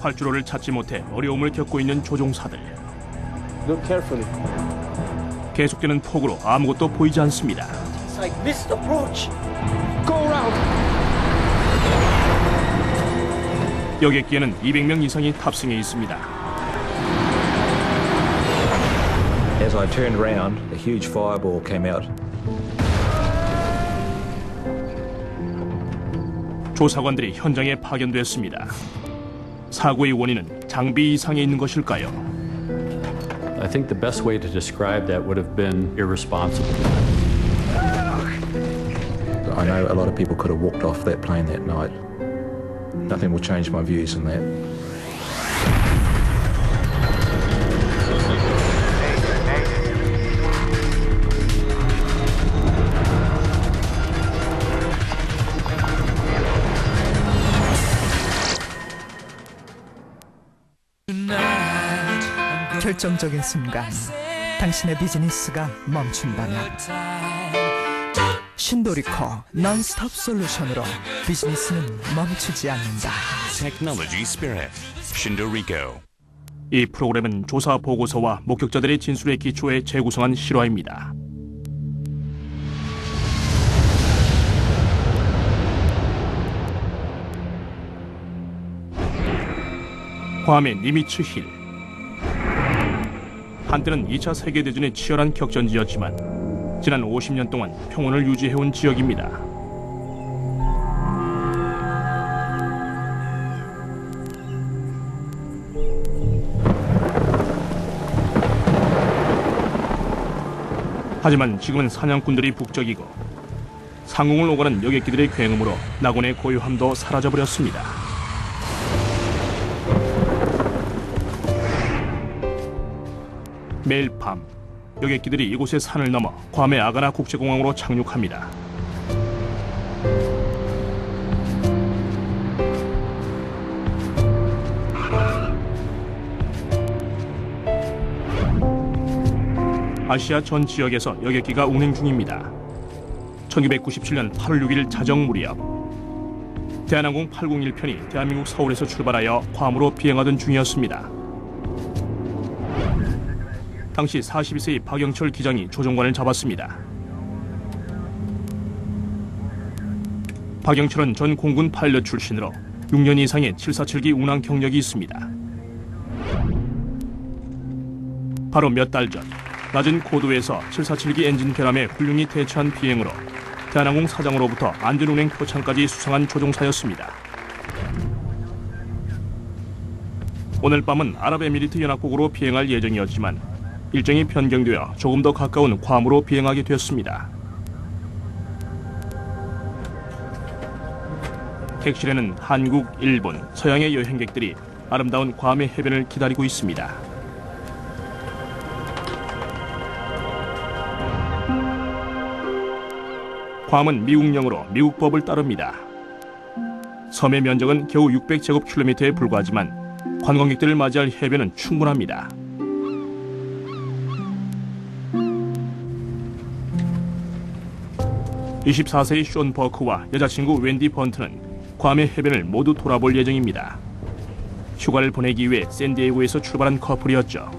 활주로를 찾지 못해 어려움을 겪고 있는 조종사들. Look carefully. 계속되는 폭우로 아무것도 보이지 않습니다. It's like missed approach. Go around. 여객기에는 200명 이상이 탑승해 있습니다. As I turned round, a huge fireball came out. 조사관들이 현장에 파견됐습니다. 사고의 원인은 장비 이상에 있는 것일까요? I think the best way to describe that would have been irresponsible. I know a lot of people could have walked off that plane that night. Nothing will change my views on that. 결정적인 순간 당신의 비즈니스가 멈춘다면 신도리코 non-stop 솔루션으로 비즈니스는 멈추지 않는다. Technology Spirit, Shindorico. 이 프로그램은 조사 보고서와 목격자들의 진술에 기초해 재구성한 실화입니다. 괌의 니미츠 힐. 한때는 2차 세계대전의 치열한 격전지였지만 지난 50년 동안 평온을 유지해온 지역입니다. 하지만 지금은 사냥꾼들이 북적이고 상공을 오가는 여객기들의 굉음으로 낙원의 고요함도 사라져버렸습니다. 매일 밤 여객기들이 이곳의 산을 넘어 괌의 아가나 국제공항으로 착륙합니다. 아시아 전 지역에서 여객기가 운행 중입니다. 1997년 8월 6일 자정 무렵 대한항공 801편이 대한민국 서울에서 출발하여 괌으로 비행하던 중이었습니다. 당시 42세의 박영철 기장이 조종관을 잡았습니다. 박영철은 전 공군 파일럿 출신으로 6년 이상의 747기 운항 경력이 있습니다. 바로 몇 달 전 낮은 고도에서 747기 엔진 결함에 훌륭히 대처한 비행으로 대한항공 사장으로부터 안전운행 표창까지 수상한 조종사였습니다. 오늘 밤은 아랍에미리트 연합국으로 비행할 예정이었지만 일정이 변경되어 조금 더 가까운 괌으로 비행하게 되었습니다. 객실에는 한국, 일본, 서양의 여행객들이 아름다운 괌의 해변을 기다리고 있습니다. 괌은 미국령으로 미국 법을 따릅니다. 섬의 면적은 겨우 600제곱킬로미터에 불과하지만 관광객들을 맞이할 해변은 충분합니다. 24세의 숀 버크와 여자친구 웬디 번트는 괌의 해변을 모두 돌아볼 예정입니다. 휴가를 보내기 위해 샌디에고에서 출발한 커플이었죠.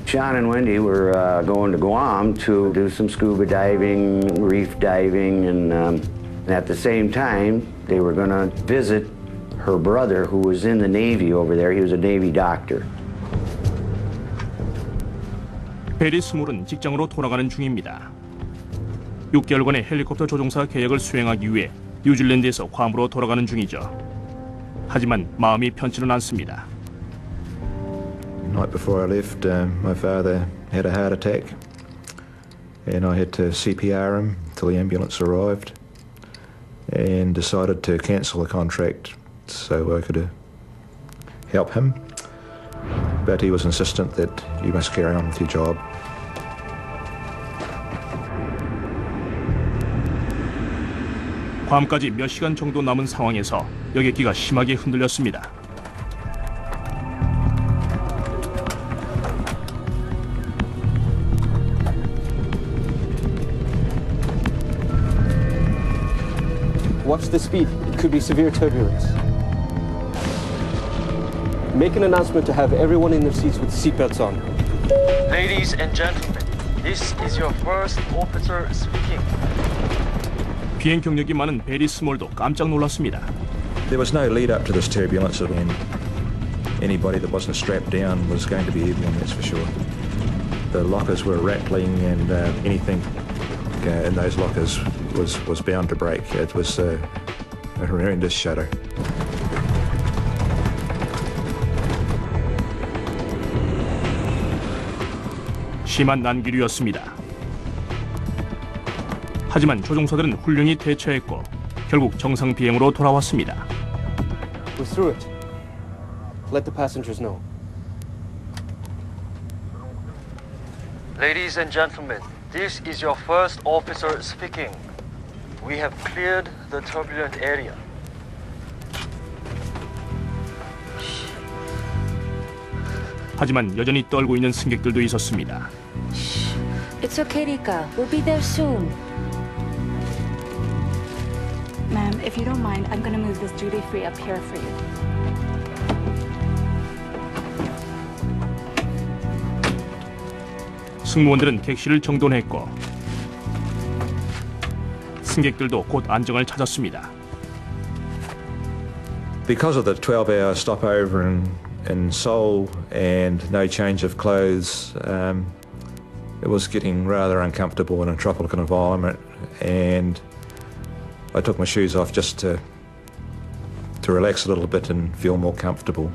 Sean and Wendy were going to Guam to do some scuba diving, reef diving, and at the same time, they were going to visit her brother who was in the Navy over there. He was a Navy doctor. 베리 스몰은 직장으로 돌아가는 중입니다. 6개월간의 헬리콥터 조종사 계약을 수행하기 위해 뉴질랜드에서 괌으로 돌아가는 중이죠. 하지만 마음이 편치는 않습니다. The night before I left, my father had a heart attack, and I had to CPR him till the ambulance arrived, and decided to cancel the contract so I could help him. But he was insistent that you must carry on with your job. 괌까지 몇 시간 정도 남은 상황에서 여객기가 심하게 흔들렸습니다. Watch the speed. It could be severe turbulence. Make an announcement to have everyone in their seats with seatbelts on. Ladies and gentlemen, this is your first officer speaking. 비행 경력이 많은 베리 스몰도 깜짝 놀랐습니다. There was no lead up to this turbulence, and anybody that wasn't strapped down was going to be airborne, that's for sure. The lockers were rattling, and anything in those lockers was bound to break. It was a horrendous shudder. 심한 난기류였습니다. 하지만 조종사들은 훌륭히 대처했고 결국 정상 비행으로 돌아왔습니다. We're through it. Let the passengers know. Ladies and gentlemen, this is your first officer speaking. We have cleared the turbulent area. 하지만 여전히 떨고 있는 승객들도 있었습니다. It's okay, Rika. We'll be there soon. Ma'am, if you don't mind, I'm gonna move this duty-free up here for you. 승무원들은 객실을 정돈했고 승객들도 곧 안정을 찾았습니다. Because of the 12-hour stopover in Seoul and no change of clothes, it was getting rather uncomfortable in a tropical environment, and I took my shoes off just to relax a little bit and feel more comfortable.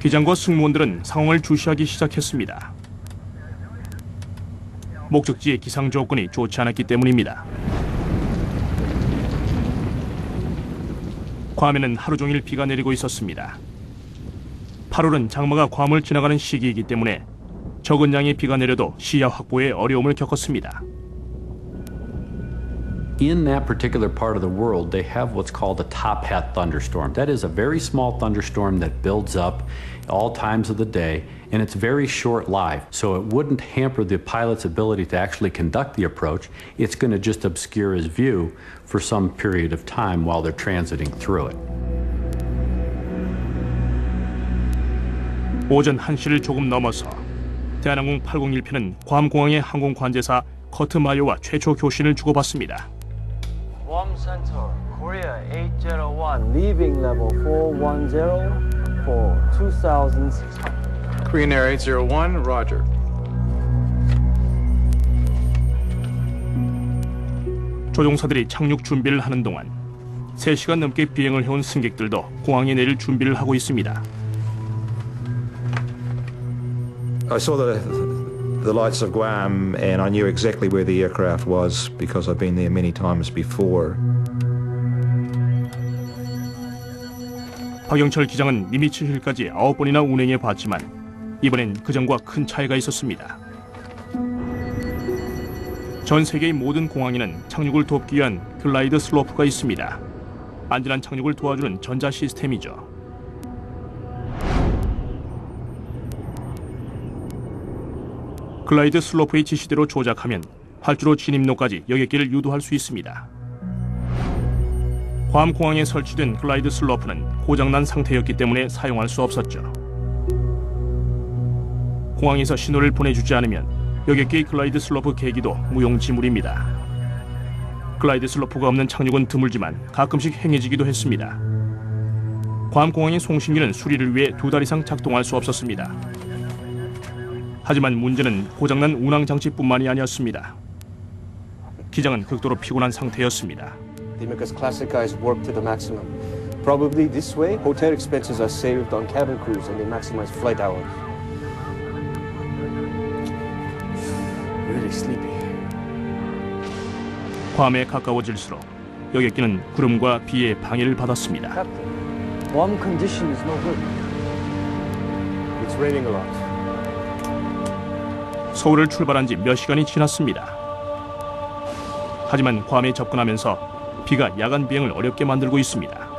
기장과 승무원들은 상황을 주시하기 시작했습니다. 목적지의 기상 조건이 좋지 않았기 때문입니다. 괌에는 하루 종일 비가 내리고 있었습니다. 8월은 장마가 괌을 지나가는 시기이기 때문에 적은 양의 비가 내려도 시야 확보에 어려움을 겪었습니다. In that particular part of the world, they have what's called a top hat thunderstorm. That is a very small thunderstorm that builds up all times of the day, and it's very short-lived. So it wouldn't hamper the pilot's ability to actually conduct the approach. It's going to just obscure his view for some period of time while they're transiting through it. 오전 1시를 조금 넘어서 대한항공 801편은 괌 공항의 항공 관제사 커트 마요와 최초 교신을 주고받습니다. Guam Center, Korea 801, leaving level 410 for 2,600. Korean Air 801, roger. 조종사들이 착륙 준비를 하는 동안 3시간 넘게 비행을 해온 승객들도 공항에 내릴 준비를 하고 있습니다. I saw the lights of Guam, and I knew exactly where the aircraft was because I've been there many times before. 박영철 기장은 니미츠 힐까지 9번이나 운행해 봤지만 이번엔 그전과 큰 차이가 있었습니다. 전 세계의 모든 공항에는 착륙을 돕기 위한 글라이드 슬로프가 있습니다. 안전한 착륙을 도와주는 전자 시스템이죠. 글라이드 슬로프의 지시대로 조작하면 활주로 진입로까지 여객기를 유도할 수 있습니다. 괌 공항에 설치된 글라이드 슬로프는 고장난 상태였기 때문에 사용할 수 없었죠. 공항에서 신호를 보내주지 않으면 여객기의 글라이드 슬로프 계기도 무용지물입니다. 글라이드 슬로프가 없는 착륙은 드물지만 가끔씩 행해지기도 했습니다. 괌 공항의 송신기는 수리를 위해 2달 이상 작동할 수 없었습니다. 하지만 문제는 고장난 운항 장치뿐만이 아니었습니다. 기장은 극도로 피곤한 상태였습니다. They make us classic guys work to the maximum. Probably this way, hotel expenses are saved on cabin crews and they maximize flight hours. Really sleepy. 괌에 가까워질수록 여객기는 구름과 비의 방해를 받았습니다. Captain, Guam condition is no good. It's raining a lot. 서울을 출발한 지 몇 시간이 지났습니다. 하지만 괌에 접근하면서 비가 야간 비행을 어렵게 만들고 있습니다.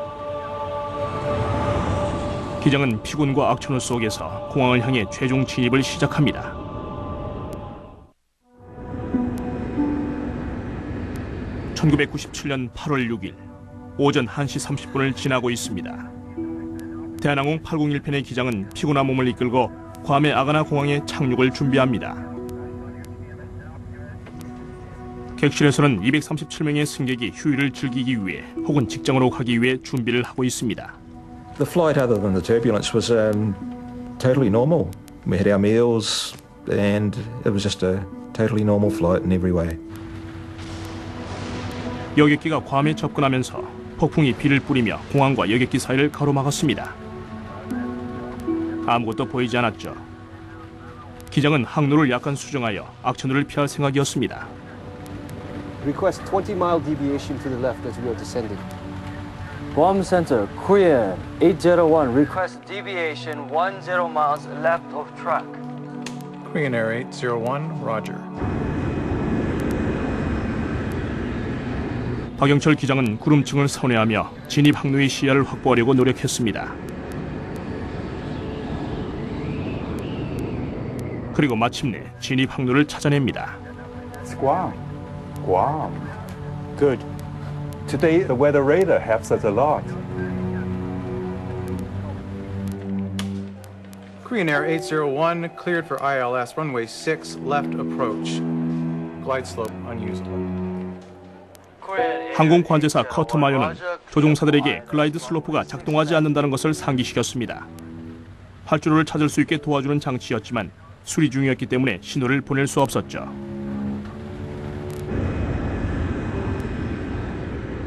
기장은 피곤과 악천후 속에서 공항을 향해 최종 진입을 시작합니다. (1997년 8월 6일) 오전 1시 30분을 지나고 있습니다. 대한항공 801편의 기장은 피곤한 몸을 이끌고 괌의 아가나 공항에 착륙을 준비합니다. 객실에서는 237명의 승객이 휴일을 즐기기 위해 혹은 직장으로 가기 위해 준비를 하고 있습니다. The flight, other than the turbulence, was totally normal. We had our meals, and it was just a totally normal flight in every way. 여객기가 괌에 접근하면서 폭풍이 비를 뿌리며 공항과 여객기 사이를 가로막았습니다. 아무것도 보이지 않았죠. 기장은 항로를 약간 수정하여 악천후를 피할 생각이었습니다. Request 20-mile deviation to the left as we are descending. Guam Center, Korean 801. Request deviation 10 miles left of track. Korean Air 801, Roger. 박영철 기장은 구름층을 선회하며 진입 항로의 시야를 확보하려고 노력했습니다. 그리고 마침내 진입 항로를 찾아냅니다. It's Guam. Guam. Good. Today the weather radar helps us a lot. Korean Air 801, cleared for ILS, runway 6, left approach. Glide slope unusable. 항공 관제사 커터 마요는 조종사들에게 글라이드 슬로프가 작동하지 않는다는 것을 상기시켰습니다. 활주로를 찾을 수 있게 도와주는 장치였지만 수리 중이었기 때문에 신호를 보낼 수 없었죠.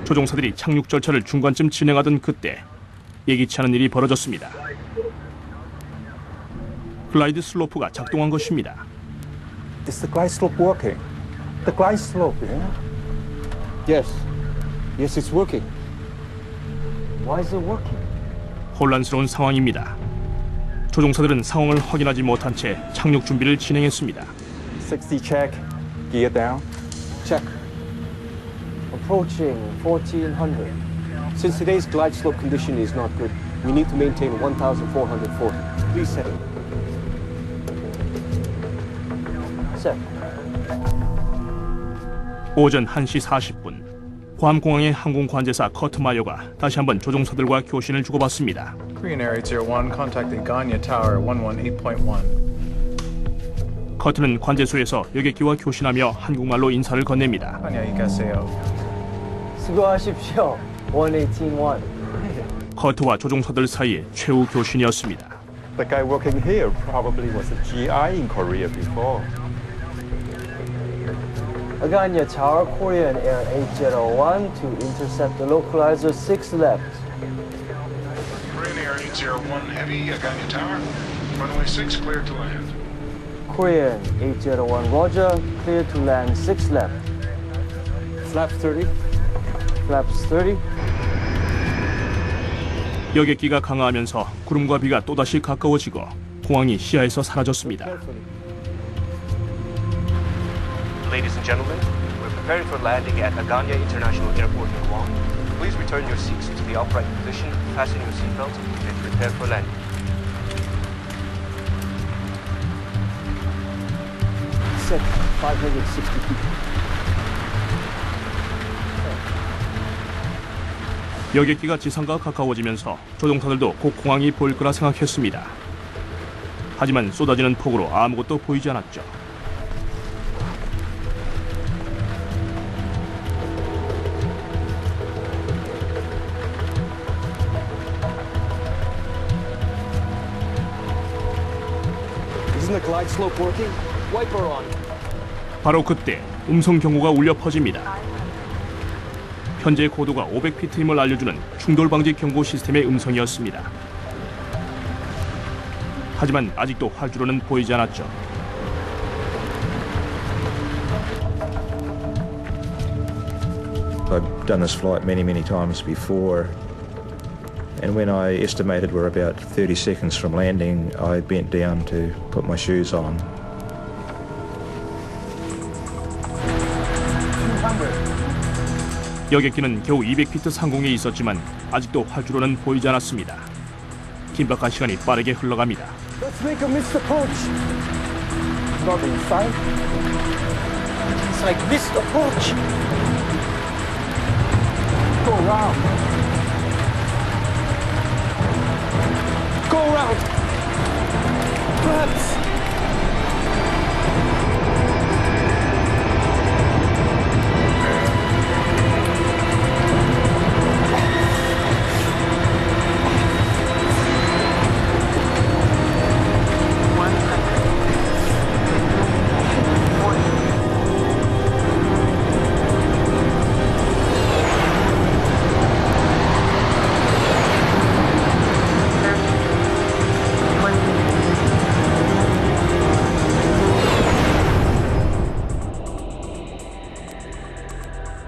조종사들이 착륙 절차를 중간쯤 진행하던 그때 예기치 않은 일이 벌어졌습니다. 글라이드 슬로프가 작동한 것입니다. Is the glide slope working? The glide slope, yeah? Yes. Yes, it's working. Why is it working? 혼란스러운 상황입니다. 조종사들은 상황을 확인하지 못한 채 착륙 준비를 진행했습니다. 60 check. Gear down. Check. Approaching 1400. Since today's glide slope condition is not good, we need to maintain 1,440. Please set it. Set. 오전 1시 40분 괌공항의 항공 관제사 커트 마요가 다시 한번 조종사들과 교신을 주고받습니다. Korean Air 801, contacting Ganya Tower 118.1. 커트는 관제소에서 여객기와 교신하며 한국말로 인사를 건넵니다. 안녕히 가세요. 수고하십시오. 118.1. 커트와 조종사들 사이의 최후 교신이었습니다. The guy working here probably was a GI in Korea before. Aganya Tower, Korean Air 801 to intercept the localizer 6 left. Korean Air 801 Heavy, Aganya Tower. Runway 6 cleared to land. Korean 801 Roger, clear to land 6 left. Flaps 30. Flaps 30. 여객기가 강화하면서 구름과 비가 또다시 가까워지고 공항이 시야에서 사라졌습니다. Ladies and gentlemen, we're preparing for landing at Aganya International Airport in Guam. Please return your seats to the upright position, fasten your seatbelts, and prepare for landing. Set 560 feet. 여객기가 지상과 가까워지면서 조종사들도 곧 공항이 보일 거라 생각했습니다. 하지만 쏟아지는 폭우로 아무것도 보이지 않았죠. Isn't the glide slope working? Wiper on. 바로 그때 음성 경고가 울려 퍼집니다. 현재 고도가 500피트임을 알려주는 충돌 방지 경고 시스템의 음성이었습니다. 하지만 아직도 활주로는 보이지 않았죠. I've done this flight many times before, and when I estimated we're about 30 seconds from landing, I bent down to put my shoes on. 여객기는 겨우 200피트 상공에 있었지만 아직도 활주로는 보이지 않았습니다. 긴박한 시간이 빠르게 흘러갑니다. Let's make a missed approach. Not inside. It's like missed approach. Go around. Go around. Perhaps.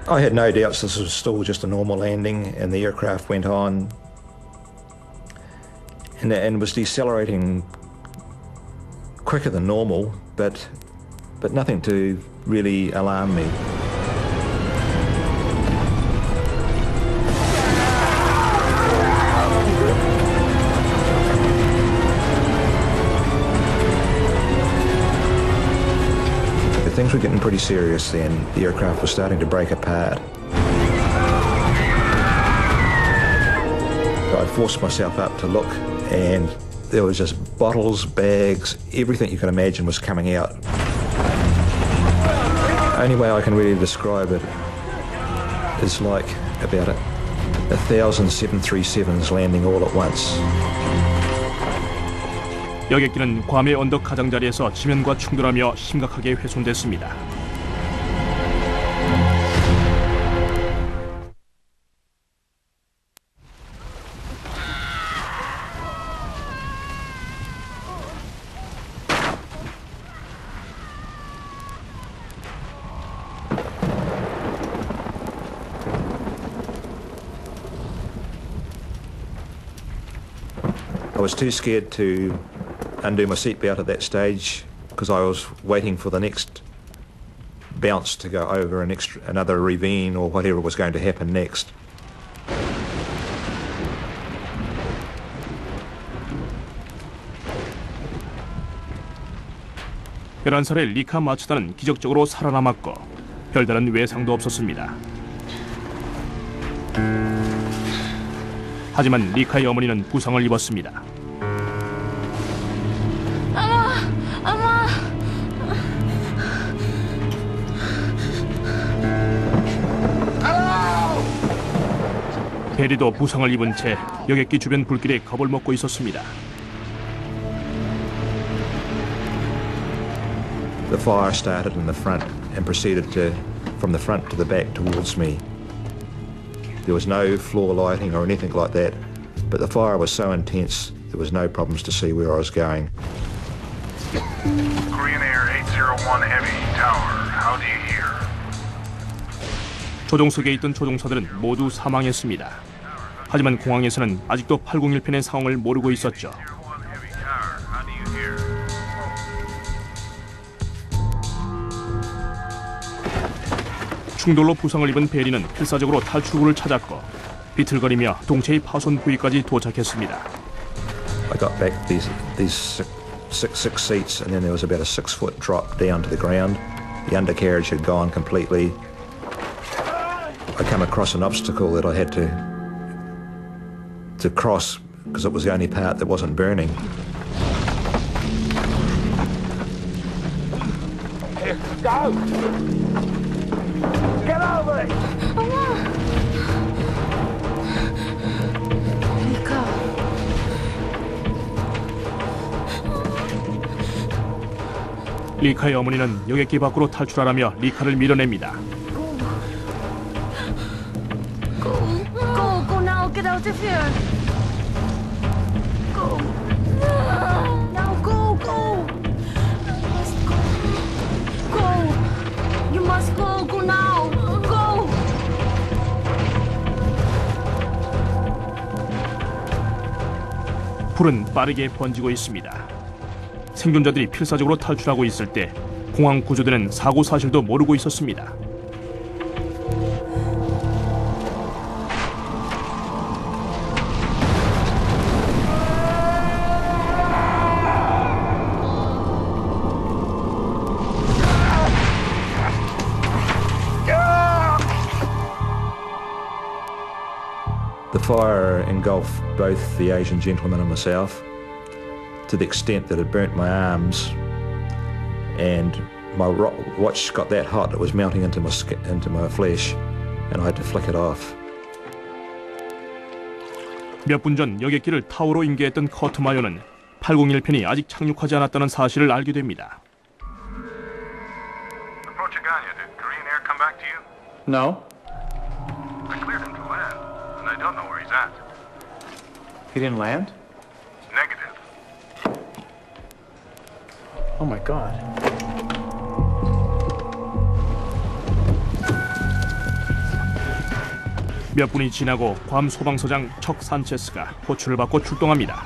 I had no doubts this was still just a normal landing, and the aircraft went on and was decelerating quicker than normal, but nothing to really alarm me. Things were getting pretty serious then. The aircraft was starting to break apart. So I forced myself up to look, and there was just bottles, bags, everything you can imagine was coming out. Only way I can really describe it is like about 1,000 737s landing all at once. 여객기는 괌의 언덕 가장자리에서 지면과 충돌하며 심각하게 훼손됐습니다. I was too scared to undo my seatbelt at that stage because I was waiting for the next bounce to go over another ravine or whatever was going to happen next. 열한 살의 리카 마츠다는 기적적으로 살아남았고 별다른 외상도 없었습니다. 하지만 리카의 어머니는 부상을 입었습니다. 엄마! 대리도 부상을 입은 채 여객기 주변 불길에 겁을 먹고 있었습니다. The fire started in the front and proceeded from the front to the back towards me. There was no floor lighting or anything like that, but the fire was so intense there was no problems to see where I was going. Korean Air 801 Heavy Tower, how do you hear? 조종석에 있던 조종사들은 모두 사망했습니다. 하지만 공항에서는 아직도 801편의 상황을 모르고 있었죠. 충돌로 부상을 입은 베리는 필사적으로 탈출구를 찾았고 비틀거리며 동체의 파손 부위까지 도착했습니다. I got back these six seats, and then there was about a 6-foot drop down to the ground. The undercarriage had gone completely. I come across an obstacle that I had to cross because it was the only part that wasn't burning. Here, go! Get over it! 리카. 리카의 어머니는 여객기 밖으로 탈출하라며 리카를 밀어냅니다. Go now, get out of here. Go. Now go. Must go. Go. You must go now. Go. 불은 빠르게 번지고 있습니다. 생존자들이 필사적으로 탈출하고 있을 때 공항 구조대는 사고 사실도 모르고 있었습니다. The fire engulfed both the Asian gentleman and myself to the extent that it burnt my arms, and my watch got that hot it was melting into my flesh, and I had to flick it off. 몇 분 전 여객기를 타오로 인계했던 커트 마요는 801편이 아직 착륙하지 않았다는 사실을 알게 됩니다. Approach Aganya. Did Korean Air come back to you? No. I cleared him to land, and I don't know where he's at. He didn't land? Negative. Oh my God. 몇 분이 지나고 괌 소방서장 척 산체스가 호출을 받고 출동합니다.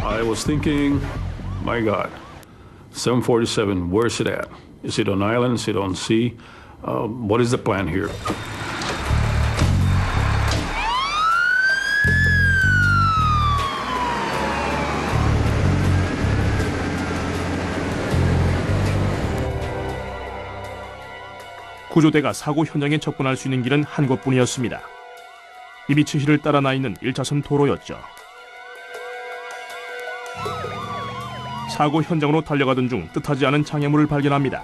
I was thinking, my God, 747, where's it at? Is it on island? Is it on sea? What is the plan here? 구조대가 사고 현장에 접근할 수 있는 길은 한 곳뿐이었습니다. 이비츠힐을 따라 나 있는 1차선 도로였죠. 사고 현장으로 달려가던 중 뜻하지 않은 장애물을 발견합니다.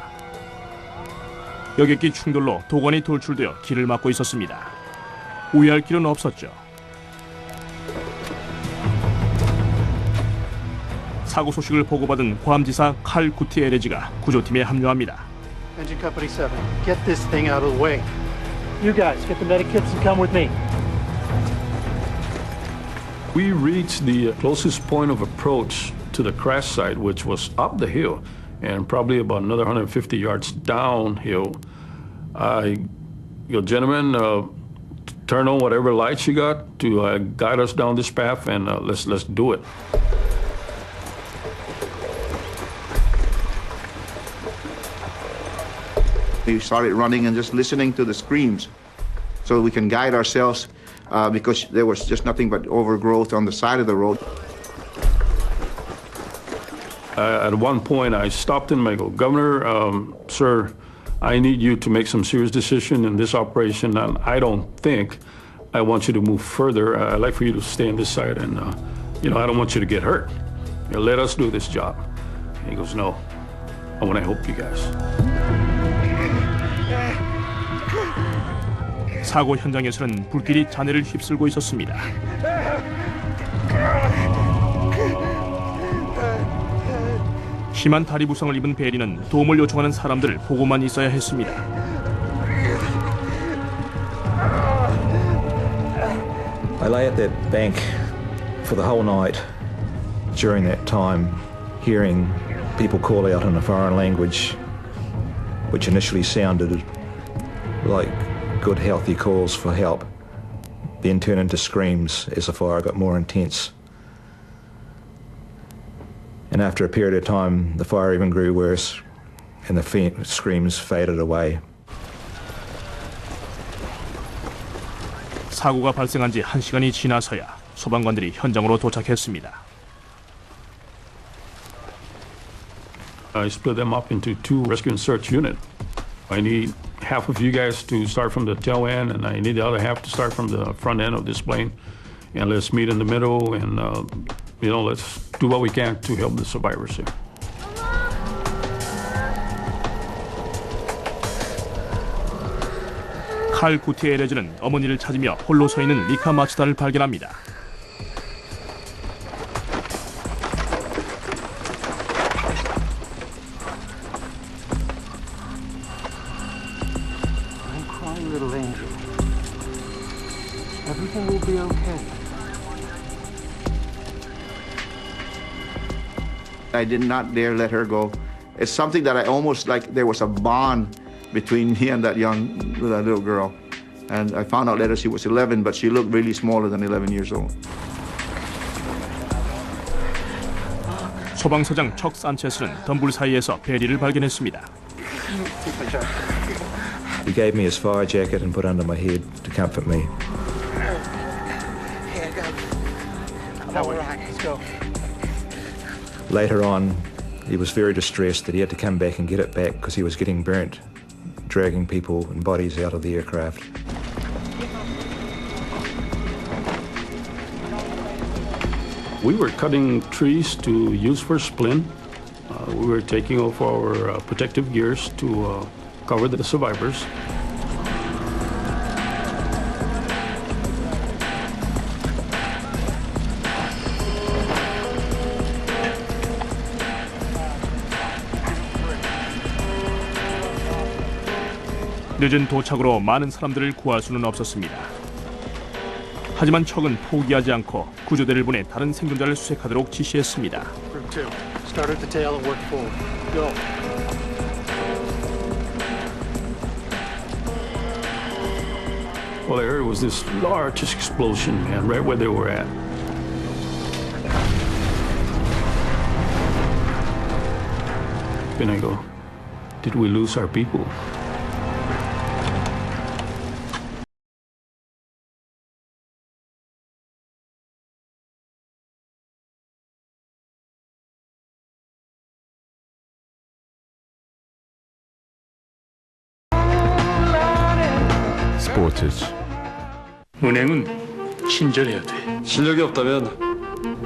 여객기 충돌로 도관이 돌출되어 길을 막고 있었습니다. 우회할 길은 없었죠. 사고 소식을 보고받은 괌지사 칼 구티에레지가 구조팀에 합류합니다. Engine Company 7, get this thing out of the way. You guys, get the medikits and come with me. We reached the closest point of approach to the crash site, which was up the hill and probably about another 150 yards downhill. Gentlemen, turn on whatever lights you got to guide us down this path, and let's do it. We started running and just listening to the screams so we can guide ourselves because there was just nothing but overgrowth on the side of the road. At one point, I stopped him and I go, Governor, sir, I need you to make some serious decision in this operation, and I don't think I want you to move further. I'd like for you to stay on this side, and I don't want you to get hurt. Let us do this job. And he goes, no, I want to help you guys. 사고 현장에서는 불길이 잔해를 휩쓸고 있었습니다. 심한 다리 부상을 입은 베리는 도움을 요청하는 사람들을 보고만 있어야 했습니다. I lay at that bank for the whole night during that time, hearing people call out in a foreign language, which initially sounded like good, healthy calls for help, then turned into screams as the fire got more intense. And after a period of time, the fire even grew worse, and the screams faded away. 사고가 발생한 지 1시간이 지나서야 소방관들이 현장으로 도착했습니다. I split them up into two rescue and search units. I need half of you guys to start from the tail end, and I need the other half to start from the front end of this plane. And let's meet in the middle, and let's do what we can to help the survivors here. 칼 구티에레즈는 어머니를 찾으며 홀로 서 있는 리카 마츠다를 발견합니다. Little angel. Everything will be okay. I did not dare let her go. It's something that I almost like there was a bond between me and that little girl. And I found out later she was 11, but she looked really smaller than 11 years old. 소방서장 척 산체스는 덤불 사이에서 베리를 발견했습니다. He gave me his fire jacket and put under my head to comfort me. All right, let's go. Later on, he was very distressed that he had to come back and get it back because he was getting burnt, dragging people and bodies out of the aircraft. We were cutting trees to use for splint. We were taking off our protective gears to cover the survivors. 늦은 도착으로 많은 사람들을 구할 수는 없었습니다. 하지만 척은 포기하지 않고 구조대를 보내 다른 생존자를 수색하도록 지시했습니다. Group 2, start at the tail and work forward. Go. All I heard was this large explosion, man, right where they were at. Then I go, did we lose our people? 스포츠지. 은행은 친절해야 돼. 실력이 없다면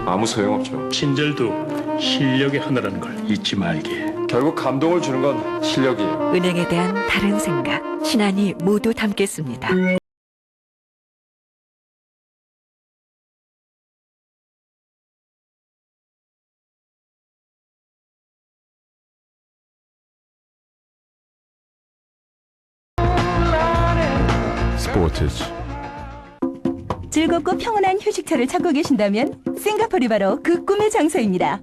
아무 소용없죠. 친절도 실력의 하나라는 걸 잊지 말게. 결국 감동을 주는 건 실력이에요. 은행에 대한 다른 생각, 신안이 모두 담겠습니다. 스포츠지. 즐겁고 평온한 휴식처를 찾고 계신다면 싱가포르이 바로 그 꿈의 장소입니다.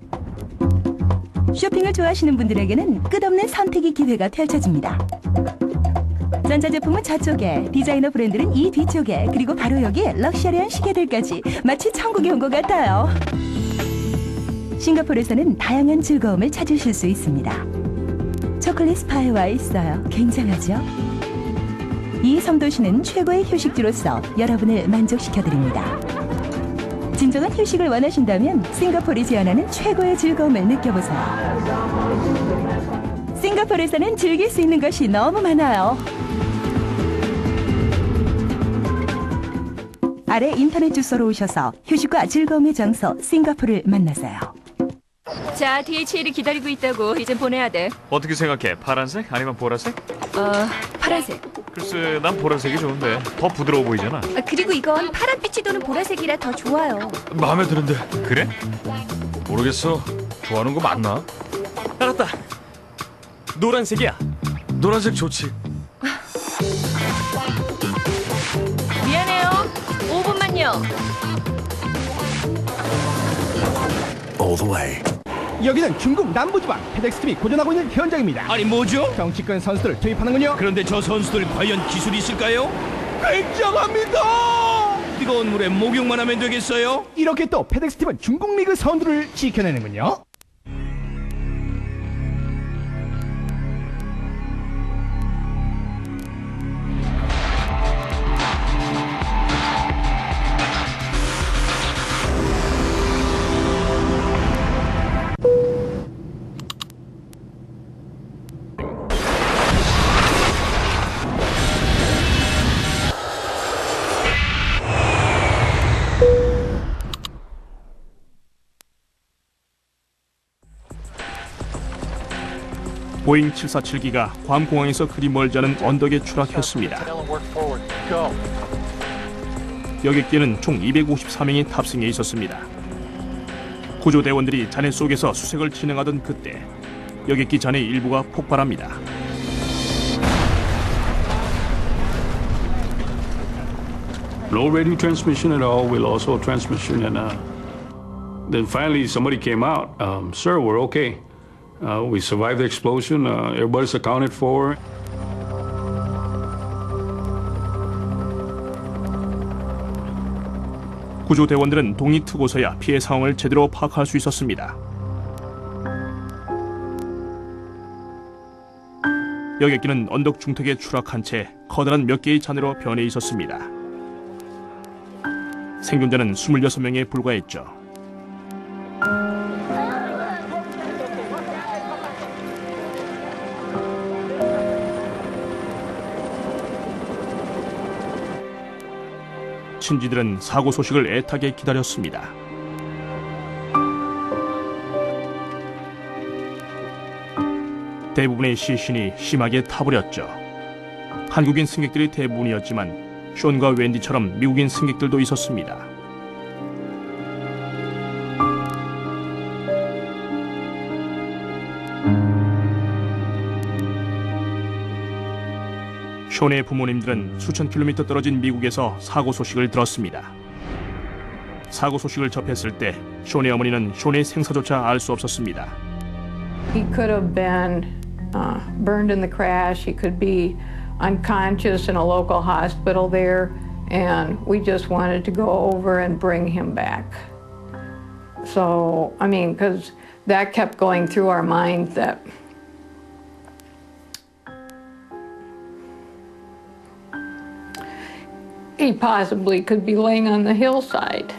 쇼핑을 좋아하시는 분들에게는 끝없는 선택의 기회가 펼쳐집니다. 전자제품은 저쪽에, 디자이너 브랜드는 이 뒤쪽에, 그리고 바로 여기 럭셔리한 시계들까지 마치 천국에 온 것 같아요. 싱가포르에서는 다양한 즐거움을 찾으실 수 있습니다. 초콜릿 스파에 와 있어요. 굉장하죠? 이 섬도시는 최고의 휴식지로서 여러분을 만족시켜드립니다. 진정한 휴식을 원하신다면 싱가포르이 제안하는 최고의 즐거움을 느껴보세요. 싱가포르에서는 즐길 수 있는 것이 너무 많아요. 아래 인터넷 주소로 오셔서 휴식과 즐거움의 장소 싱가포르를 만나세요. 자, DHL이 기다리고 있다고. 이젠 보내야 돼. 어떻게 생각해? 파란색? 아니면 보라색? 파란색. 글쎄, 난 보라색이 좋은데 더 부드러워 보이잖아. 그리고 이건 파란빛이 도는 보라색이라 더 좋아요. 마음에 드는데. 그래? 모르겠어. 좋아하는 거 맞나? 알았다. 노란색이야. 노란색 좋지. 미안해요. 5분만요. All the way. 여기는 중국 남부지방 페덱스팀이 고전하고 있는 현장입니다. 아니 뭐죠? 정치권 선수들을 투입하는군요. 그런데 저 선수들 과연 기술이 있을까요? 굉장합니다. 뜨거운 물에 목욕만 하면 되겠어요? 이렇게 또 페덱스팀은 중국 리그 선두를 지켜내는군요. 보잉 747기가 괌공항에서 그리 멀지 않은 언덕에 추락했습니다. 여객기에는 총 254명이 탑승해 있었습니다. 구조대원들이 잔해 속에서 수색을 진행하던 그때 여객기 잔해 일부가 폭발합니다. No radio transmission at all. We lost all transmission, and then finally somebody came out. Sir, we're okay. We survived the explosion. Everybody's accounted for. 구조대원들은 독립트고서야 피해 상황을 제대로 파악할 수 있었습니다. 여객기는 언덕 중턱에 추락한 채 커다란 몇 개의 잔해로 변해 있었습니다. 생존자는 26명에 불과했죠. 친지들은 사고 소식을 애타게 기다렸습니다. 대부분의 시신이 심하게 타버렸죠. 한국인 승객들이 대부분이었지만 숀과 웬디처럼 미국인 승객들도 있었습니다. 숀의 부모님들은 수천 킬로미터 떨어진 미국에서 사고 소식을 들었습니다. 사고 소식을 접했을 때 숀의 어머니는 숀의 생사조차 알 수 없었습니다. He could have been burned in the crash. He could be unconscious in a local hospital there, and we just wanted to go over and bring him back. So, I mean, because that kept going through our mind that he possibly could be laying on the hillside.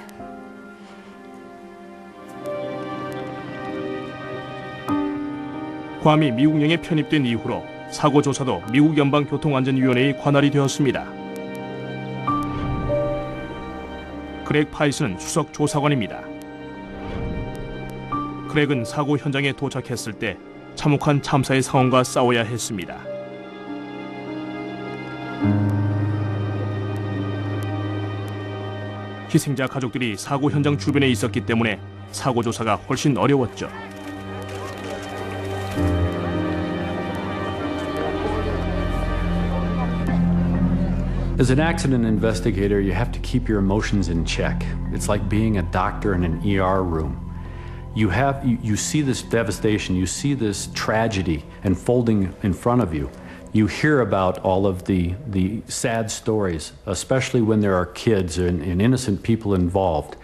괌이 미국령에 편입된 이후로 사고 조사도 미국 연방교통안전위원회의 관할이 되었습니다. 크렉 파이스는 수석 조사관입니다. 크렉은 사고 현장에 도착했을 때 참혹한 참사의 상황과 싸워야 했습니다. 희생자 가족들이 사고 현장 주변에 있었기 때문에 사고 조사가 훨씬 어려웠죠. As an accident investigator, you have to keep your emotions in check. It's like being a doctor in an ER room. You see this devastation, you see this tragedy unfolding in front of you. You hear about all of the sad stories, especially when there are kids and innocent people involved.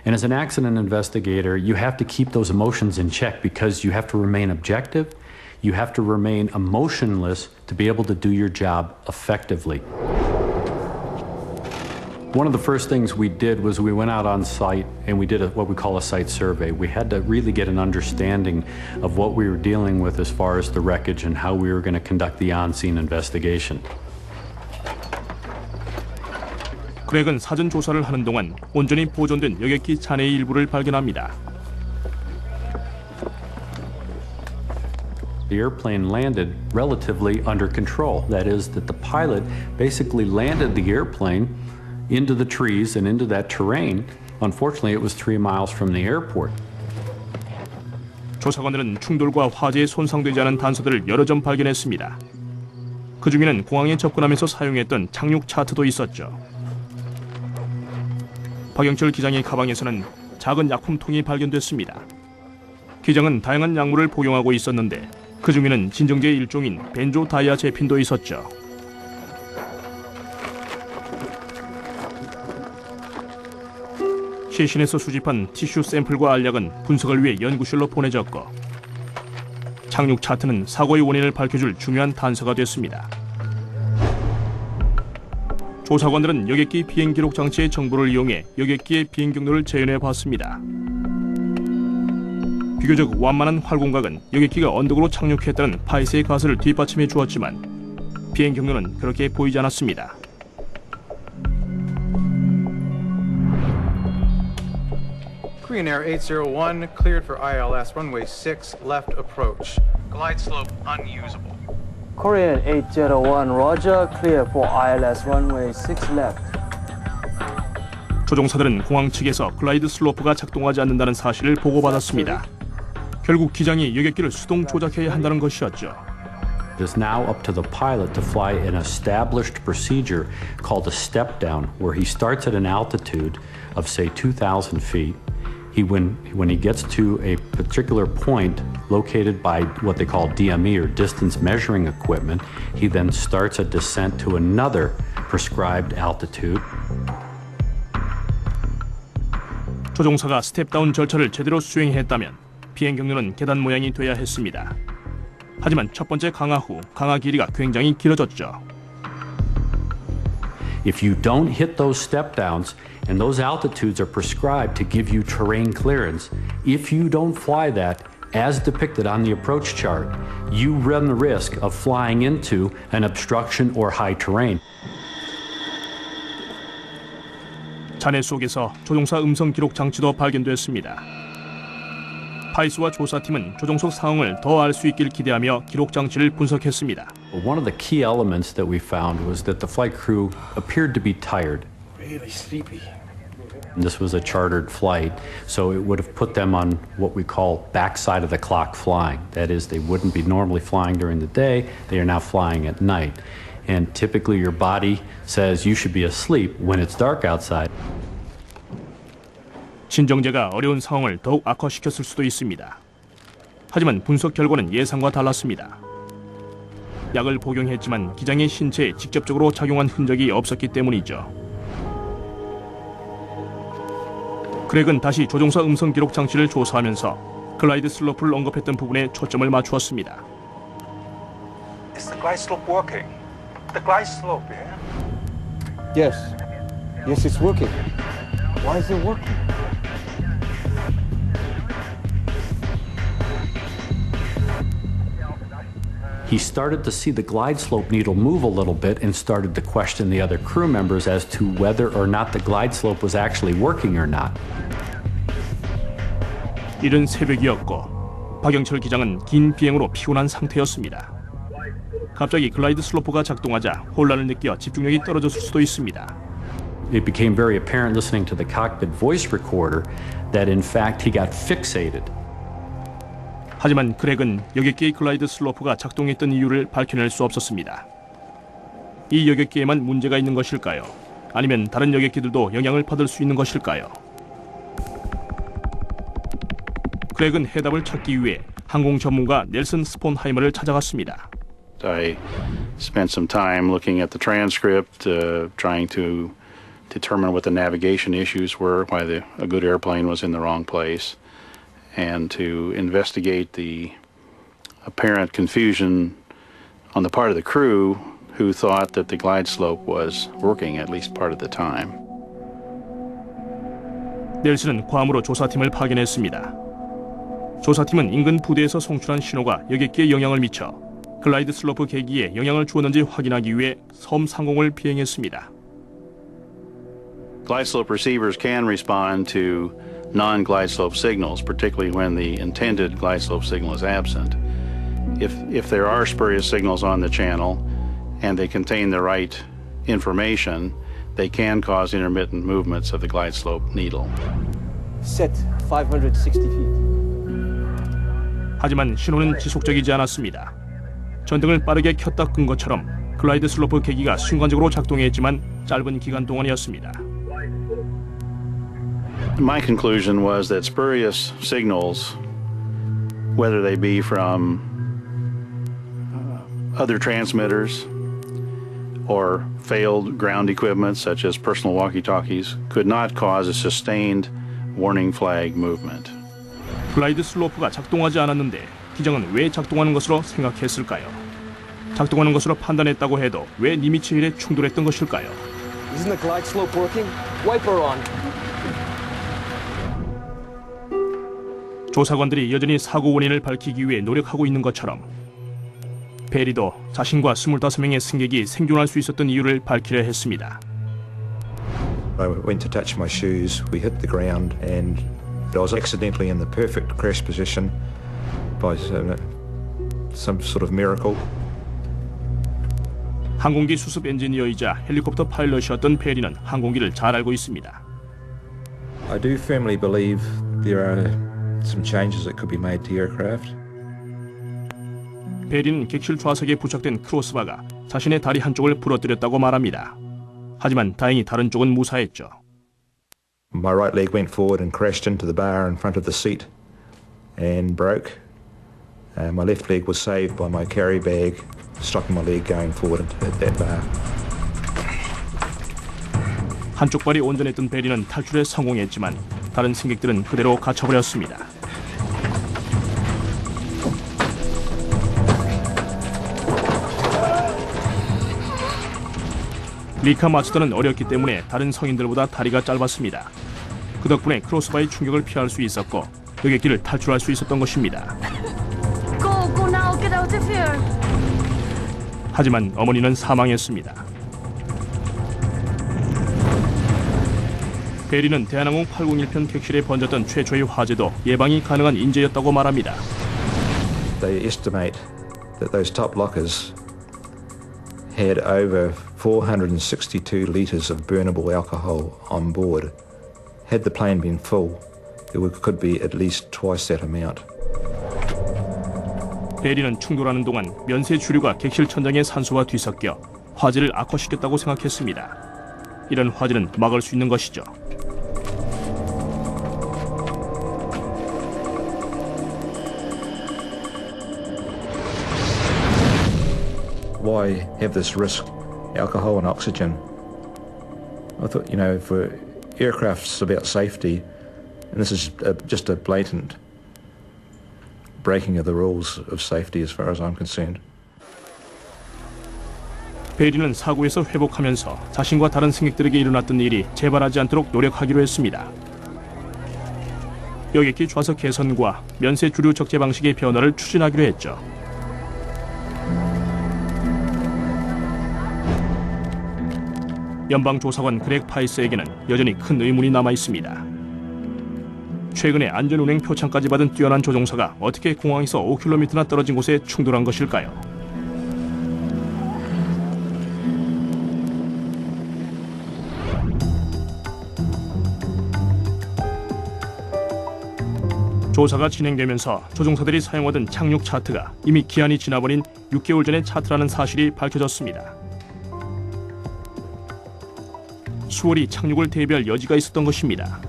And as an accident investigator, you have to keep those emotions in check because you have to remain objective, you have to remain emotionless to be able to do your job effectively. One of the first things we did was we went out on site and we did what we call a site survey. We had to really get an understanding of what we were dealing with as far as the wreckage and how we were going to conduct the on-scene investigation. 크렉은 사전 조사를 하는 동안 온전히 보존된 여객기 잔해의 일부를 발견합니다. The airplane landed relatively under control. That is, that the pilot basically landed the airplane into the trees and into that terrain. Unfortunately, it was 3 miles from the airport. 조사관들은 충돌과 화재에 손상되지 않은 단서들을 여러 점 발견했습니다. 그 중에는 공항에 접근하면서 사용했던 착륙 차트도 있었죠. 박영철 기장의 가방에서는 작은 약품통이 발견됐습니다. 기장은 다양한 약물을 복용하고 있었는데 그 중에는 진정제의 일종인 벤조다이아제핀도 있었죠. 시신에서 수집한 티슈 샘플과 알약은 분석을 위해 연구실로 보내졌고 착륙 차트는 사고의 원인을 밝혀줄 중요한 단서가 됐습니다. 조사관들은 여객기 비행 기록 장치의 정보를 이용해 여객기의 비행 경로를 재현해 봤습니다. 비교적 완만한 활공각은 여객기가 언덕으로 착륙했다는 파이스의 가설을 뒷받침해 주었지만 비행 경로는 그렇게 보이지 않았습니다. Korean Air 801 cleared for ILS runway 6 left approach. Glide slope unusable. Korean 801, Roger, clear for ILS runway 6 left. 조종사들은 공항 측에서 글라이드 슬로프가 작동하지 않는다는 사실을 보고받았습니다. 결국 기장이 여객기를 수동 조작해야 한다는 것이었죠. It is now up to the pilot to fly an established procedure called a step down, where he starts at an altitude of say 2,000 feet. When he gets to a particular point located by what they call DME, or distance measuring equipment, he then starts a descent to another prescribed altitude. 조종사가 스텝다운 절차를 제대로 수행했다면 비행 경로는 계단 모양이 돼야 했습니다. 하지만 첫 번째 강하 후 강하 길이가 굉장히 길어졌죠. If you don't hit those step downs, and those altitudes are prescribed to give you terrain clearance, if you don't fly that as depicted on the approach chart, you run the risk of flying into an obstruction or high terrain. 잔해 속에서 조종사 음성 기록 장치도 발견됐습니다. 파이스와 조사팀은 조종석 상황을 더 알 수 있길 기대하며 기록 장치를 분석했습니다. One of the key elements that we found was that the flight crew appeared to be tired. Really sleepy. This was a chartered flight, so it would have put them on what we call backside of the clock flying. That is, they wouldn't be normally flying during the day, they are now flying at night. And typically your body says you should be asleep when it's dark outside. 진정제가 어려운 상황을 더욱 악화시켰을 수도 있습니다. 하지만 분석 결과는 예상과 달랐습니다. 약을 복용했지만 기장의 신체에 직접적으로 작용한 흔적이 없었기 때문이죠. 크랙은 다시 조종사 음성 기록 장치를 조사하면서 글라이드 슬로프를 언급했던 부분에 초점을 맞추었습니다. Is the glide slope working? The glide slope, yeah? Yes. Yes, it's working. Why is it working? He started to see the glide slope needle move a little bit and started to question the other crew members as to whether or not the glide slope was actually working or not. 이른 새벽이었고 박영철 기장은 긴 비행으로 피곤한 상태였습니다. 갑자기 글라이드 슬로프가 작동하자 혼란을 느껴 집중력이 떨어졌을 수도 있습니다. It became very apparent listening to the cockpit voice recorder that in fact he got fixated. 하지만 크랙은 여객기의 글라이드 슬로프가 작동했던 이유를 밝혀낼 수 없었습니다. 이 여객기에만 문제가 있는 것일까요? 아니면 다른 여객기들도 영향을 받을 수 있는 것일까요? 크랙은 해답을 찾기 위해 항공 전문가 넬슨 스폰하이머를 찾아갔습니다. I spent some time looking at the transcript, trying to determine what the navigation issues were, why a good airplane was in the wrong place, and to investigate the apparent confusion on the part of the crew who thought that the glide slope was working at least part of the time. 넬슨은 괌으로 조사팀을 파견했습니다. 조사팀은 인근 부대에서 송출한 신호가 여객기에 영향을 미쳐 글라이드 슬로프 계기에 영향을 주었는지 확인하기 위해 섬 상공을 비행했습니다. Glide slope receivers can respond to non-glide slope signals, particularly when the intended glide slope signal is absent. If there are spurious signals on the channel and they contain the right information, they can cause intermittent movements of the glide slope needle. Set 560 feet. 하지만 신호는 지속적이지 않았습니다. 전등을 빠르게 켰다 끈 것처럼 글라이드 슬로프 계기가 순간적으로 작동했지만 짧은 기간 동안이었습니다. My conclusion was that spurious signals, whether they be from other transmitters or failed ground equipment such as personal walkie-talkies, could not cause a sustained warning flag movement. 글라이드 슬로프가 작동하지 않았는데 기장은 왜 작동하는 것으로 생각했을까요? 작동하는 것으로 판단했다고 해도 왜 니미츠힐에 충돌했던 것일까요? Isn't the glide slope working? Wiper on. 조사관들이 여전히 사고 원인을 밝히기 위해 노력하고 있는 것처럼 베리도 자신과 25명의 승객이 생존할 수 있었던 이유를 밝히려 했습니다. I went to touch my shoes, we hit the ground and I was accidentally in the perfect crash position by some sort of miracle. 항공기 수습 엔지니어이자 헬리콥터 파일럿이었던 베리는 항공기를 잘 알고 있습니다. I do firmly believe there are some changes that could be made to aircraft. 베리는 객실 좌석에 부착된 크로스바가 자신의 다리 한쪽을 부러뜨렸다고 말합니다. 하지만 다행히 다른 쪽은 무사했죠. My right leg went forward and crashed into the bar in front of the seat and broke. My left leg was saved by my carry bag stopping my leg going forward into that bar. 한쪽 발이 온전했던 베리는 탈출에 성공했지만 다른 승객들은 그대로 갇혀버렸습니다. 리카 마츠더는 어렸기 때문에 다른 성인들보다 다리가 짧았습니다. 그 덕분에 크로스바의 충격을 피할 수 있었고 여객기를 탈출할 수 있었던 것입니다. Go now, get out of here. 하지만 어머니는 사망했습니다. 베리는 대한항공 801편 객실에 번졌던 최초의 화재도 예방이 가능한 인재였다고 말합니다. They estimate that those top lockers had over 462 litres of burnable alcohol on board. Had the plane been full, there could be at least twice that amount. 베리는 충돌하는 동안 면세 주류가 객실 천장에 산소와 뒤섞여 화재를 악화시켰다고 생각했습니다. 이런 화재는 막을 수 있는 것이죠. Why have this risk alcohol and oxygen? I thought, for aircraft's about safety, and this is just a blatant breaking of the rules of safety as far as I'm concerned. 베리는 사고에서 회복하면서 자신과 다른 승객들에게 일어났던 일이 재발하지 않도록 노력하기로 했습니다. 여객기 좌석 개선과 면세 주류 적재 방식의 변화를 추진하기로 했죠. 연방조사관 그렉 파이스에게는 여전히 큰 의문이 남아 있습니다. 최근에 안전운행 표창까지 받은 뛰어난 조종사가 어떻게 공항에서 5km나 떨어진 곳에 충돌한 것일까요? 조사가 진행되면서 조종사들이 사용하던 착륙 차트가 이미 기한이 지나버린 6개월 전의 차트라는 사실이 밝혀졌습니다. 수월히 착륙을 대비할 여지가 있었던 것입니다.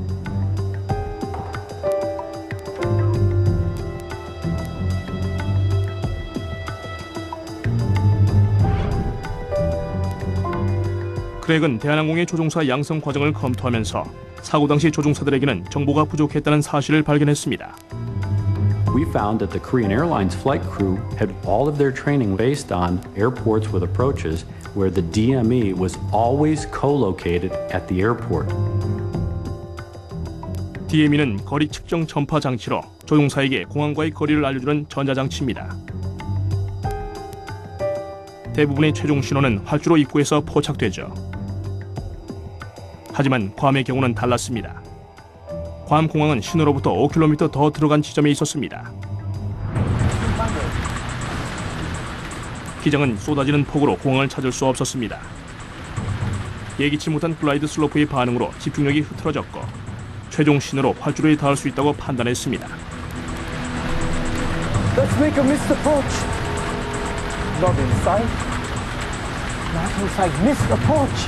크랙은 대한항공의 조종사 양성 과정을 검토하면서 사고 당시 조종사들에게는 정보가 부족했다는 사실을 발견했습니다. We found that the Korean Airlines flight crew had all of their training based on airports with approaches where the DME was always co-located at the airport. DME는 거리 측정 전파 장치로 조종사에게 공항과의 거리를 알려주는 전자장치입니다. 대부분의 최종 신호는 활주로 입구에서 포착되죠. 하지만 괌의 경우는 달랐습니다. 괌 공항은 신호로부터 5km 더 들어간 지점에 있었습니다. 기장은 쏟아지는 폭우로 공항을 찾을 수 없었습니다. 예기치 못한 글라이드 슬로프의 반응으로 집중력이 흐트러졌고 최종 신호로 활주로에 닿을 수 있다고 판단했습니다. Let's make a missed approach. Not inside. Not inside. Missed approach.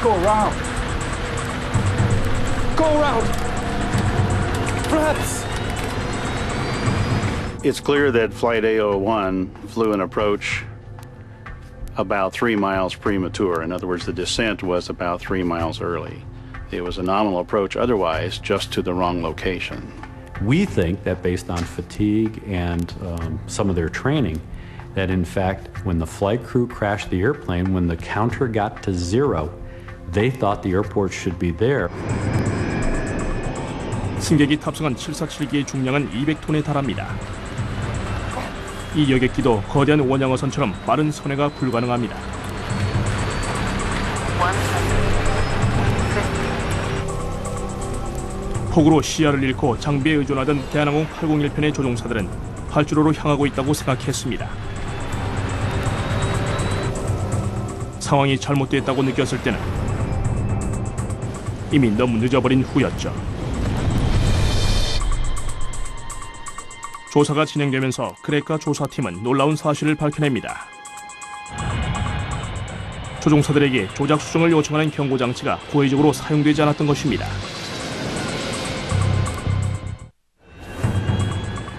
Go round. Go round. Flaps. It's clear that Flight A01 flew an approach about 3 miles premature. In other words, the descent was about 3 miles early. It was a nominal approach otherwise, just to the wrong location. We think that based on fatigue and some of their training, that in fact, when the flight crew crashed the airplane, when the counter got to 0, they thought the airport should be there. 승객이 탑승한 747기의 중량은 200톤에 달합니다. 이 여객기도 거대한 원양어선처럼 빠른 선회가 불가능합니다. 폭우로 시야를 잃고 장비에 의존하던 대한항공 801편의 조종사들은 활주로로 향하고 있다고 생각했습니다. 상황이 잘못됐다고 느꼈을 때는 이미 너무 늦어버린 후였죠. 조사가 진행되면서 크랙과 조사팀은 놀라운 사실을 밝혀냅니다. 조종사들에게 조작 수정을 요청하는 경고장치가 고의적으로 사용되지 않았던 것입니다.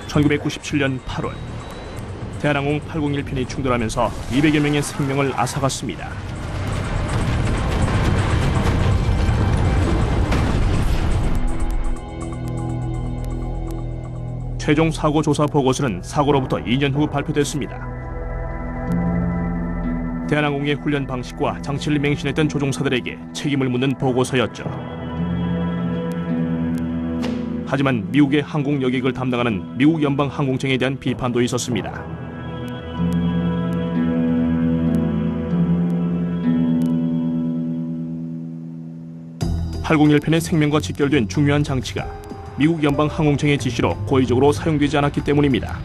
1997년 8월 대한항공 801편이 충돌하면서 200여 명의 생명을 앗아갔습니다. 최종 사고 조사 보고서는 사고로부터 2년 후 발표됐습니다. 대한항공의 훈련 방식과 장치를 맹신했던 조종사들에게 책임을 묻는 보고서였죠. 하지만 미국의 항공 여객을 담당하는 미국 연방항공청에 대한 비판도 있었습니다. 801편의 생명과 직결된 중요한 장치가 미국 연방 항공청의 지시로 고의적으로 사용되지 않았기 때문입니다.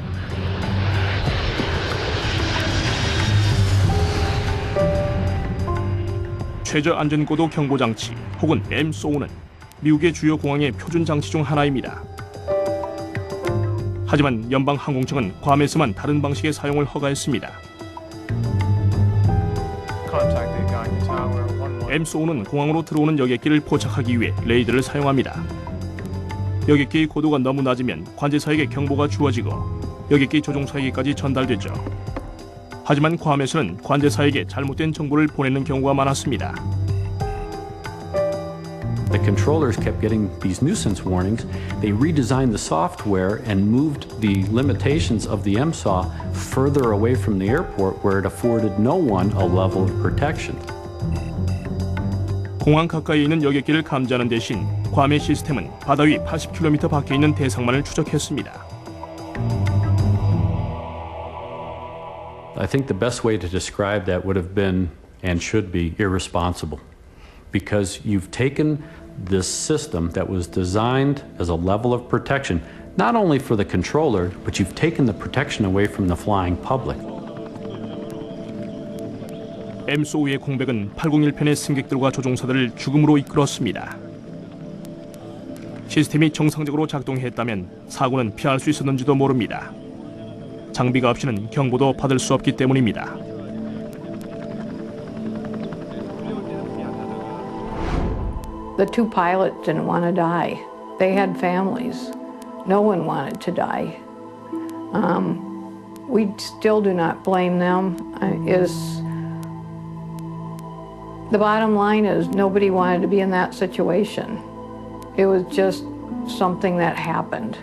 최저 안전고도 경보장치 혹은 MSO는 미국의 주요 공항의 표준 장치 중 하나입니다. 하지만 연방 항공청은 괌에서만 다른 방식의 사용을 허가했습니다. MSO는 공항으로 들어오는 여객기를 포착하기 위해 레이더를 사용합니다. 여객기의 고도가 너무 낮으면 관제사에게 경보가 주어지고 여객기 조종사에게까지 전달되죠. 하지만 괌에서는 관제사에게 잘못된 정보를 보내는 경우가 많았습니다. The controllers kept getting these nuisance warnings. They redesigned the software and moved the limitations of the MSAW further away from the airport where it afforded no one a level of protection. 공항 가까이 있는 여객기를 감지하는 대신 괌의 시스템은 바다 위 80km 밖에 있는 대상만을 추적했습니다. I think the best way to describe that would have been and should be irresponsible. Because you've taken this system that was designed as a level of protection, not only for the controller, but you've taken the protection away from the flying public. MSO의 공백은 801편의 승객들과 조종사들을 죽음으로 이끌었습니다. 시스템이 정상적으로 작동했다면 사고는 피할 수 있었는지도 모릅니다. 장비가 없이는 경보도 받을 수 없기 때문입니다. The two pilots didn't want to die. They had families. No one wanted to die. We still do not blame them. The bottom line is nobody wanted to be in that situation. It was just something that happened.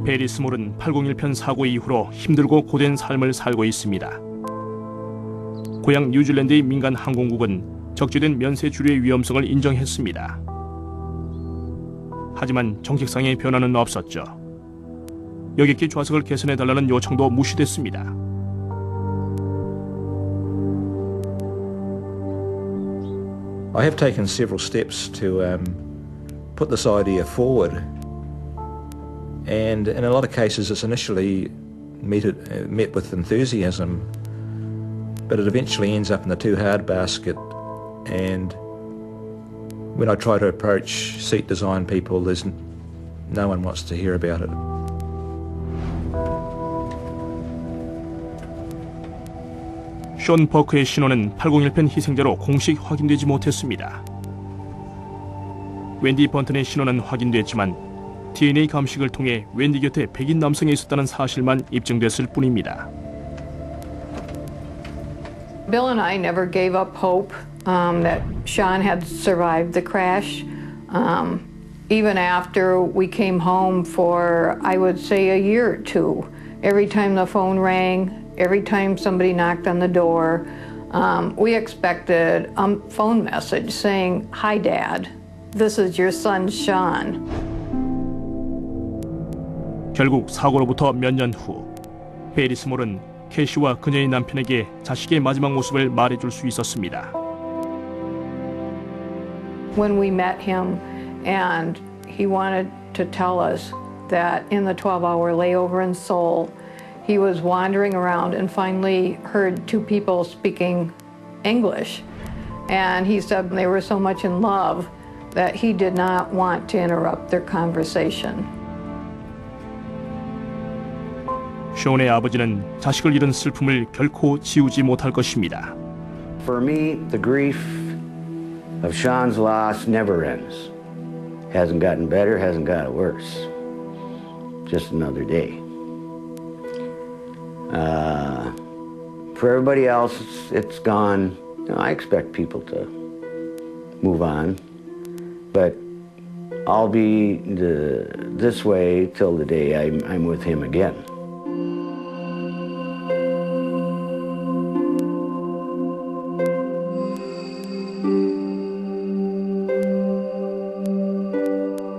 베리 스몰은 801편 사고 이후로 힘들고 고된 삶을 살고 있습니다. 고향 뉴질랜드의 민간 항공국은 적재된 면세 주류의 위험성을 인정했습니다. 하지만 정책상의 변화는 없었죠. 여객기 좌석을 개선해달라는 요청도 무시됐습니다. I have taken several steps to put this idea forward, and in a lot of cases it's initially met with enthusiasm, but it eventually ends up in the too hard basket. And when I try to approach seat design people, no one wants to hear about it. 션 버크의 신원은 801편 희생자로 공식 확인되지 못했습니다. 웬디 번튼의 신원은 확인됐지만 DNA 감식을 통해 웬디 곁에 백인 남성이 있었다는 사실만 입증됐을 뿐입니다. Bill and I never gave up hope that Sean had survived the crash. Even after we came home for, I would say, a year or two, every time the phone rang, every time somebody knocked on the door, we expected a phone message saying, "Hi, Dad. This is your son, Sean." 결국 사고로부터 몇 년 후, 베리 스몰은 캐시와 그녀의 남편에게 자식의 마지막 모습을 말해줄 수 있었습니다. When we met him and he wanted to tell us that in the 12-hour layover in Seoul, he was wandering around and finally heard two people speaking English. And he said they were so much in love that he did not want to interrupt their conversation. 션의 아버지는 자식을 잃은 슬픔을 결코 지우지 못할 것입니다. For me, the grief of Sean's loss never ends. Hasn't gotten better, hasn't got worse. Just another day. For everybody else, it's gone. You know, I expect people to move on, but I'll be this way till the day I'm with him again.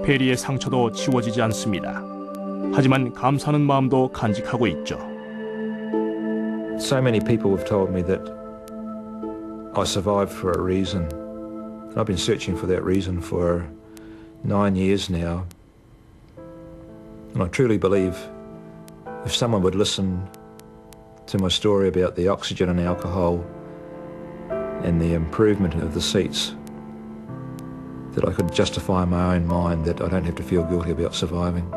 베리의 상처도 지워지지 않습니다. 하지만 감사하는 마음도 간직하고 있죠. So many people have told me that I survived for a reason, I've been searching for that reason for 9 years now. And I truly believe if someone would listen to my story about the oxygen and alcohol and the improvement of the seats, that I could justify in my own mind that I don't have to feel guilty about surviving.